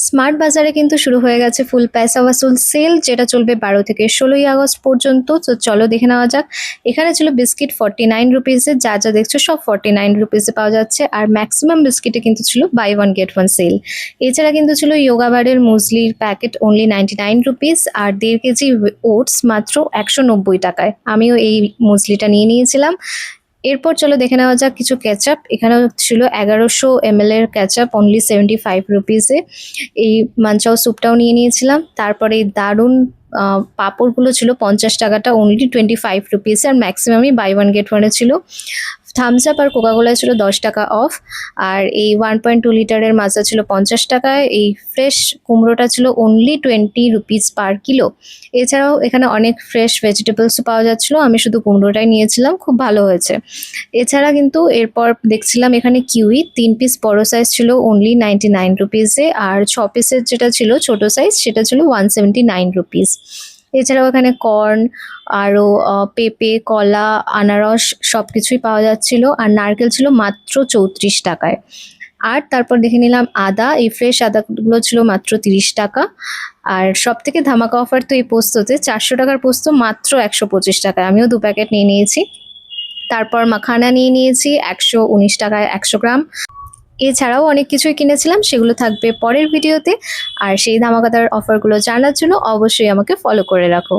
Smart বাজারে কিন্তু শুরু হয়ে গেছে ফুল পয়সা ওয়াসুল সেল, যেটা চলবে 12 থেকে 16ই আগস্ট পর্যন্ত। তো চলো দেখে নেওয়া যাক। এখানে ছিল বিস্কিট 49 রুপিসে, যা যা দেখছো সব 49 রুপিসে পাওয়া যাচ্ছে। আর ম্যাক্সিমাম বিস্কিটে কিন্তু ছিল buy one get one sale. এছাড়া কিন্তু ছিল যোগা বারের মুসলির প্যাকেট অনলি 99 রুপিস, আর 1.5 কেজি ওটস মাত্র 190 টাকায়। আমিও এই মুসলিটা নিয়ে নিয়েছিলাম। এরপর চলো দেখে নেওয়া যাক কিছু কেচাপ। এখানেও ছিল 1100 ml এর কেচাপ অনলি 75 রুপিসে। এই মাঞ্চাও স্যুপটাও নিয়ে নিয়েছিলাম। তারপরে এই দারুণ পাঁপড়গুলো ছিল 50 টাকাটা অনলি 25 রুপিস, আর ম্যাক্সিমামই বাই ওয়ান গেট ওয়ানে ছিল। থামস আপ আর কোকাকোলা ছিল 10 টাকা অফ। আর এই 1.2 লিটারের মাজা ছিল 50 টাকায়। এই ফ্রেশ কুমড়োটা ছিল অনলি 20 রুপিস পার কিলো। এছাড়াও এখানে অনেক ফ্রেশ ভেজিটেবলসও পাওয়া যাচ্ছিল, আমি শুধু কুমড়োটাই নিয়েছিলাম, খুব ভালো হয়েছে। এছাড়া কিন্তু এরপর দেখছিলাম এখানে কিউই 3 পিস বড় সাইজ ছিল অনলি 99 রুপিসে, আর 6 পিসের যেটা ছিল ছোট সাইজ সেটা ছিল 179 রুপিস। এছাড়াও এখানে কর্ন, আরও পেঁপে, কলা, আনারস সব কিছুই পাওয়া যাচ্ছিল। আর নারকেল ছিল মাত্র 34 টাকায়। আর তারপর দেখে নিলাম আদা, এই ফ্রেশ আদাগুলো ছিল মাত্র 30 টাকা। আর সব থেকে ধামাকা অফার তো এই পোস্ততে, 400 টাকার পোস্ত মাত্র 125 টাকায়। আমিও 2 প্যাকেট নিয়ে নিয়েছি। তারপর মাখানা নিয়ে নিয়েছি 119 টাকায় 100 গ্রাম। এছাড়াও অনেক কিছুই কিনেছিলাম, সেগুলো থাকবে পরের ভিডিওতে। আর সেই ধামাকাদার অফারগুলো জানার জন্য অবশ্যই আমাকে ফলো করে রাখো।